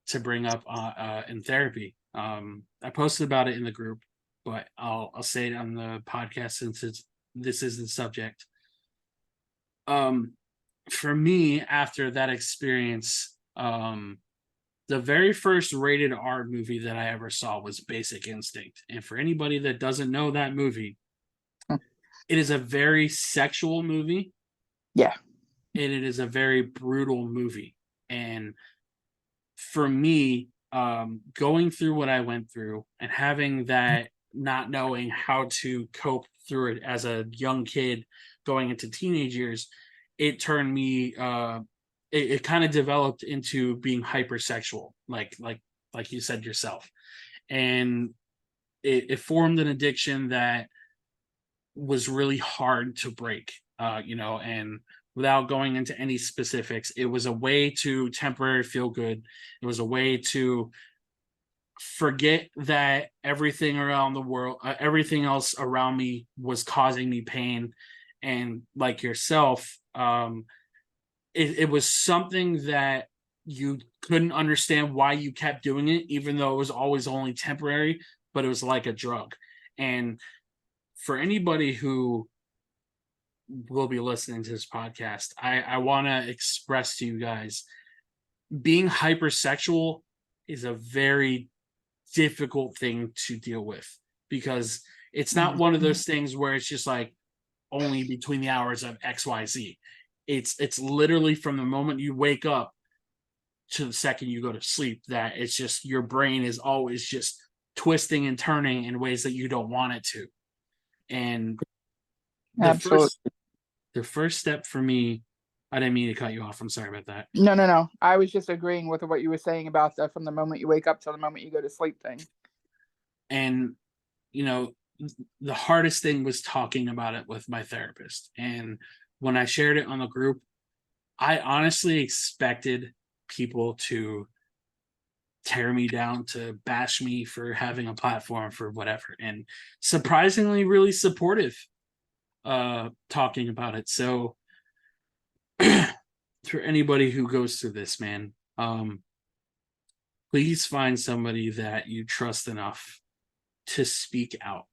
to bring up in therapy. I posted about it in the group, but I'll say it on the podcast since this is the subject. Um, for me, after that experience, the very first rated R movie that I ever saw was Basic Instinct, and for anybody that doesn't know that movie, it is a very sexual movie. Yeah. And it is a very brutal movie. And for me, going through what I went through and having that, not knowing how to cope through it as a young kid going into teenage years, it turned me it kind of developed into being hypersexual, like you said yourself. And it formed an addiction that was really hard to break, and without going into any specifics, it was a way to temporarily feel good. It was a way to forget that everything around the world, everything else around me was causing me pain. And like yourself, it was something that you couldn't understand why you kept doing it, even though it was always only temporary, but it was like a drug. And for anybody who will be listening to this podcast, I want to express to you guys, being hypersexual is a very difficult thing to deal with, because it's not one of those things where it's just like only between the hours of XYZ. It's literally from the moment you wake up to the second you go to sleep, that it's just your brain is always just twisting and turning in ways that you don't want it to. And the Absolutely. first step for me, I didn't mean to cut you off. I'm sorry about that. No. I was just agreeing with what you were saying about the from the moment you wake up till the moment you go to sleep thing. And you know, the hardest thing was talking about it with my therapist. And when I shared it on the group, I honestly expected people to tear me down, to bash me for having a platform, for whatever. And surprisingly, really supportive talking about it. So for anybody who goes through this, man, please find somebody that you trust enough to speak out.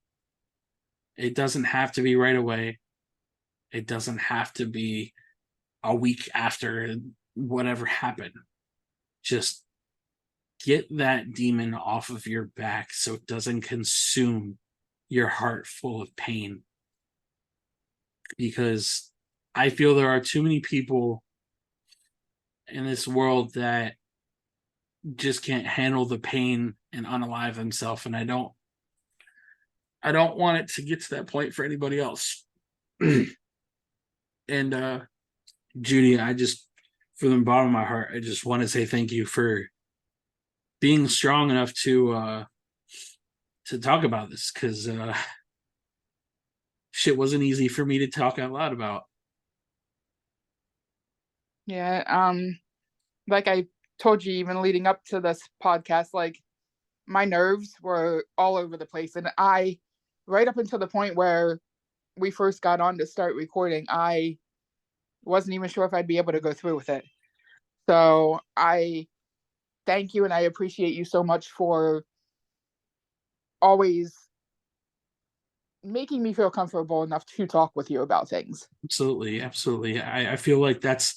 It doesn't have to be right away. It doesn't have to be a week after whatever happened. Just get that demon off of your back so it doesn't consume your heart full of pain. Because I feel there are too many people in this world that just can't handle the pain and unalive themselves. And I don't want it to get to that point for anybody else. And Judy, I just, from the bottom of my heart, I just want to say thank you for being strong enough to talk about this, because shit wasn't easy for me to talk out loud about. Yeah. Like I told you, even leading up to this podcast, like my nerves were all over the place, and right up until the point where we first got on to start recording, I wasn't even sure if I'd be able to go through with it. So I thank you, and I appreciate you so much for always making me feel comfortable enough to talk with you about things. Absolutely. I feel like that's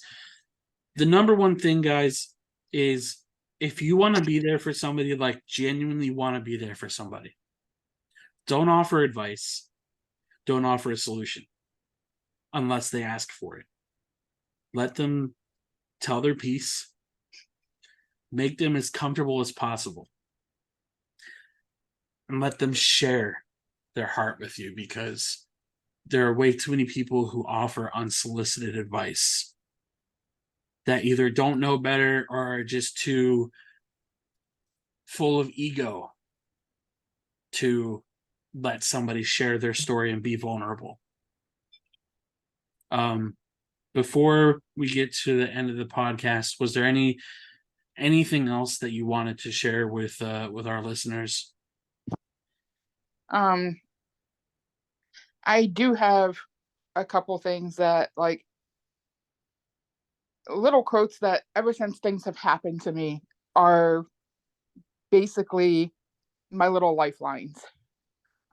the number one thing, guys, is if you want to be there for somebody, like genuinely want to be there for somebody, don't offer advice, don't offer a solution unless they ask for it. Let them tell their piece, make them as comfortable as possible, and let them share their heart with you, because there are way too many people who offer unsolicited advice that either don't know better or are just too full of ego to let somebody share their story and be vulnerable. Before we get to the end of the podcast, was there anything else that you wanted to share with our listeners? I do have a couple things that, like, little quotes that ever since things have happened to me are basically my little lifelines.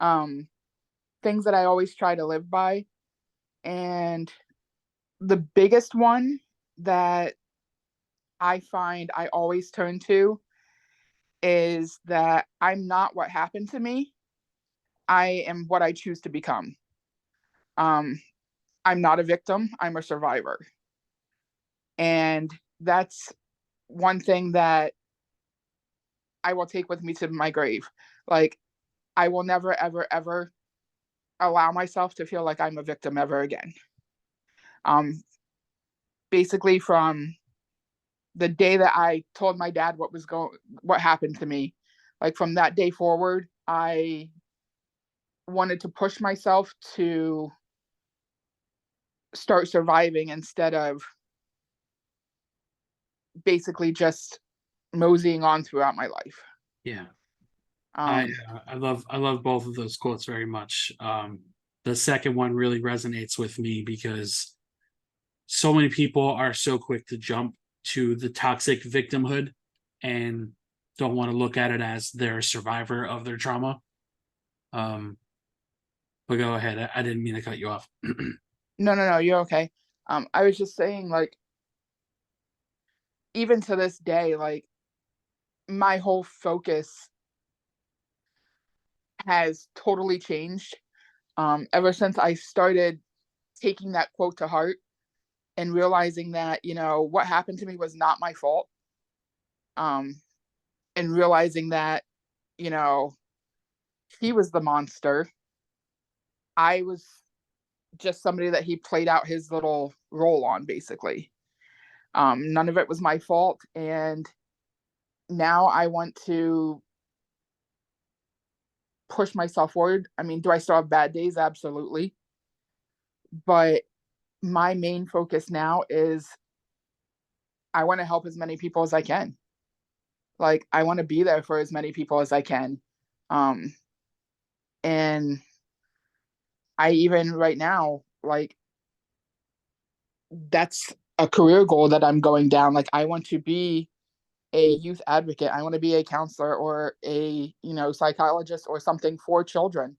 Things that I always try to live by. And the biggest one that I find I always turn to is that I'm not what happened to me. I am what I choose to become. Um, I'm not a victim, I'm a survivor. And that's one thing that I will take with me to my grave. Like, I will never, ever, ever allow myself to feel like I'm a victim ever again. Um, Basically, from the day that I told my dad what happened to me, like from that day forward, I wanted to push myself to start surviving instead of basically just moseying on throughout my life. Yeah. I Um, I love both of those quotes very much. The second one really resonates with me because so many people are so quick to jump to the toxic victimhood and don't want to look at it as they're a survivor of their trauma. Um, but go ahead. I didn't mean to cut you off. no, you're okay. I was just saying, like, even to this day, like, my whole focus has totally changed. Ever since I started taking that quote to heart and realizing that, what happened to me was not my fault. and realizing that, you know, he was the monster. I was just somebody that he played out his little role on, basically. None of it was my fault. And now I want to push myself forward. I mean, do I still have bad days? Absolutely. But my main focus now is I want to help as many people as I can. Like, I want to be there for as many people as I can. Um, and I even right now, like, that's a career goal that I'm going down. Like, I want to be a youth advocate. I want to be a counselor or a, psychologist or something for children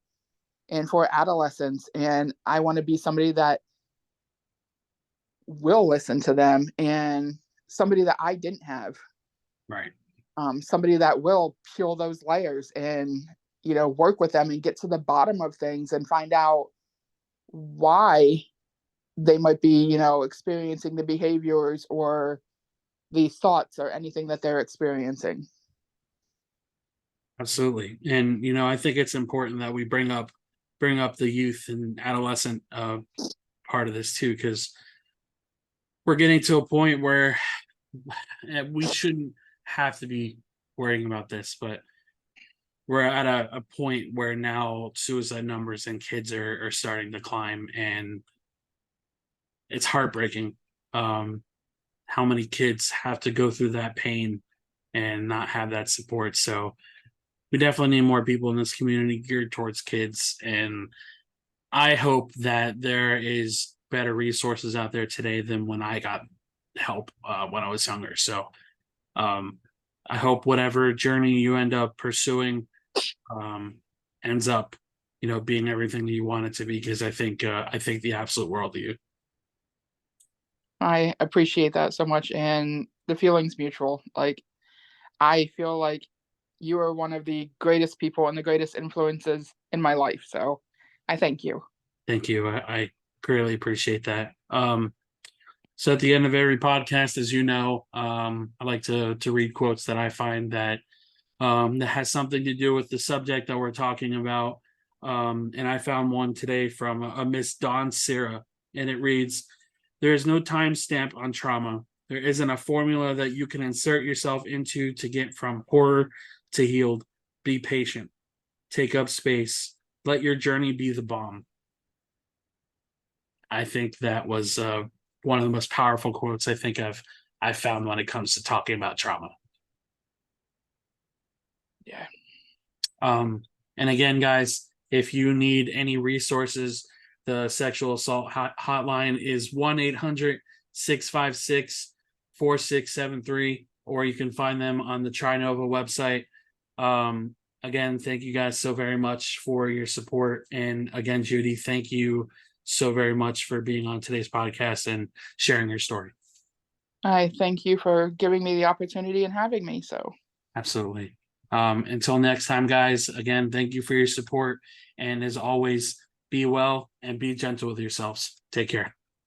and for adolescents. And I want to be somebody that will listen to them and somebody that I didn't have. Right. Somebody that will peel those layers and, work with them and get to the bottom of things and find out why they might be, experiencing the behaviors or the thoughts or anything that they're experiencing. Absolutely. And I think it's important that we bring up the youth and adolescent part of this too, because we're getting to a point where we shouldn't have to be worrying about this, but we're at a point where now suicide numbers and kids are starting to climb, and it's heartbreaking how many kids have to go through that pain and not have that support. So we definitely need more people in this community geared towards kids, and I hope that there is better resources out there today than when I got help when I was younger. So I hope whatever journey you end up pursuing ends up, being everything that you want it to be. Because I think the absolute world of you. I appreciate that so much, and the feeling's mutual. Like, I feel like you are one of the greatest people and the greatest influences in my life. So I thank you. Thank you. I greatly appreciate that. So at the end of every podcast, as you know, I like to read quotes that I find that has something to do with the subject that we're talking about. And I found one today from a Miss Dawn Sira, and it reads, "There is no timestamp on trauma. There isn't a formula that you can insert yourself into to get from horror to healed. Be patient. Take up space. Let your journey be the bomb." I think that was one of the most powerful quotes I think I've found when it comes to talking about trauma. Yeah. And again, guys, if you need any resources, the sexual assault hotline is 1-800-656-4673, or you can find them on the Trinova website. Again, thank you guys so very much for your support. And again, Judy, thank you so very much for being on today's podcast and sharing your story. I thank you for giving me the opportunity and having me. So absolutely. Until next time, guys, again, thank you for your support. And as always, be well and be gentle with yourselves. Take care.